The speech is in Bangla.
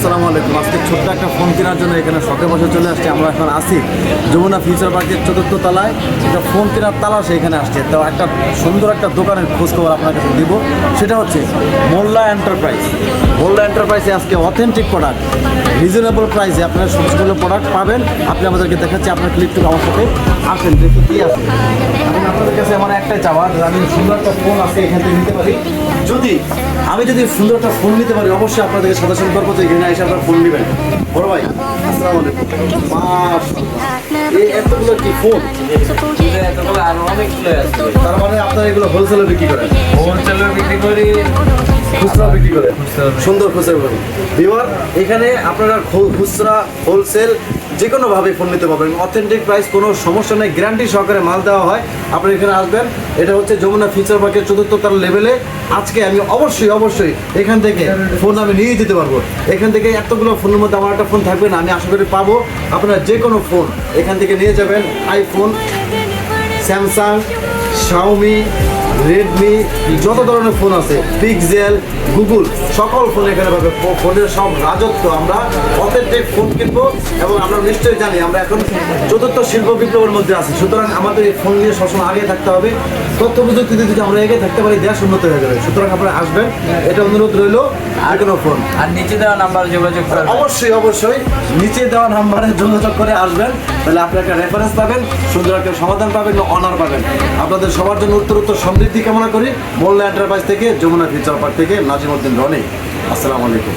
আসসালামু আলাইকুম। আজকে ছোট্ট একটা ফোন কেনার জন্য এখানে শখে বসে চলে আসছে। আমরা এখন আসি যমুনা ফিউচার পার্কের ৪র্থ তলায়। একটা ফোন কেনার তালাশে এখানে আসছে। তো একটা সুন্দর একটা দোকানের খোঁজখবর আপনার কাছে দিব, সেটা হচ্ছে মোল্লা এন্টারপ্রাইজ। মোল্লা এন্টারপ্রাইজে আজকে অথেন্টিক প্রোডাক্ট, রিজনেবল প্রাইসে আপনারা সমস্তগুলো প্রোডাক্ট পাবেন। আপনি আমাদেরকে দেখাচ্ছি, আপনার ক্লিকটুকু আমার সাথে আসেন, দেখি কী আছে। এখন আপনাদের কাছে আমার একটাই চাওয়া, আমি সুন্দর একটা ফোন আছে এখান থেকে নিতে পারি। আমি যদি সুন্দর একটা ফোন নিতে পারি, অবশ্যই আপনাদেরকে সাথে করবো যে এখানে এসে আপনার ফোন নেবেন। বড় ভাই আসসালামু আলাইকুম। এই এতগুলো কি ফোন? আরো অনেকগুলো আছে। তার মানে আপনারা এগুলো হোলসেলে বিক্রি করেন? হোলসেলে বিক্রি করি, খুচরা বিক্রি করে, সুন্দর খুচরা করি। বিবার এখানে আপনারা খুচরা হোলসেল যে কোনোভাবে ফোন নিতে পারবেন। অথেন্টিক প্রাইস, কোনো সমস্যা নেই, গ্যারান্টি সহকারে মাল দেওয়া হয়। আপনারা এখানে আসবেন। এটা হচ্ছে যমুনা ফিউচার পার্কের ৪র্থ তলার লেভেলে। আজকে আমি অবশ্যই এখান থেকে ফোন আমি নিয়ে যেতে পারবো। এখান থেকে এতগুলো ফোনের মধ্যে আমার একটা ফোন থাকবে না, আমি আশা করি পাবো। আপনারা যে কোনো ফোন এখান থেকে নিয়ে যাবেন। আইফোন, স্যামসাং, শাওমি, রেডমি, যত ধরনের ফোন আছে, পিক্সেল, গুগল, সকল ফোন এখানে পাবে। ফোনের সব রাজত্ব, আমরা অথেন্টিক ফোন কিনবো। এবং আমরা নিশ্চয়ই জানি আমরা এখন ৪র্থ শিল্প বিপ্লবের মধ্যে আছি। সুতরাং আমাদের এই ফোন নিয়ে সবসময় আগে থাকতে হবে। তথ্য প্রযুক্তিতে যদি আমরা এগিয়ে থাকতে পারি, দেশ উন্নত হয়ে যাবে। সুতরাং আপনারা আসবেন, এটা অনুরোধ রইল। আর কোনো ফোন আর নিচে দেওয়া নাম্বারে যোগাযোগ করবেন। অবশ্যই নিচে দেওয়া নাম্বারে যোগাযোগ করে আসবেন। তাহলে আপনি একটা রেফারেন্স পাবেন, সুন্দর একটা সমাধান পাবেন, অনার পাবেন। আপনাদের সবার জন্য উত্তরোত্তর সমৃদ্ধি কামনা করি। মোল্লা এন্টারপ্রাইজ থেকে, যমুনা ফিউচার পার্ক থেকে, নাজিমউদ্দিন রনি। আসসালামু আলাইকুম।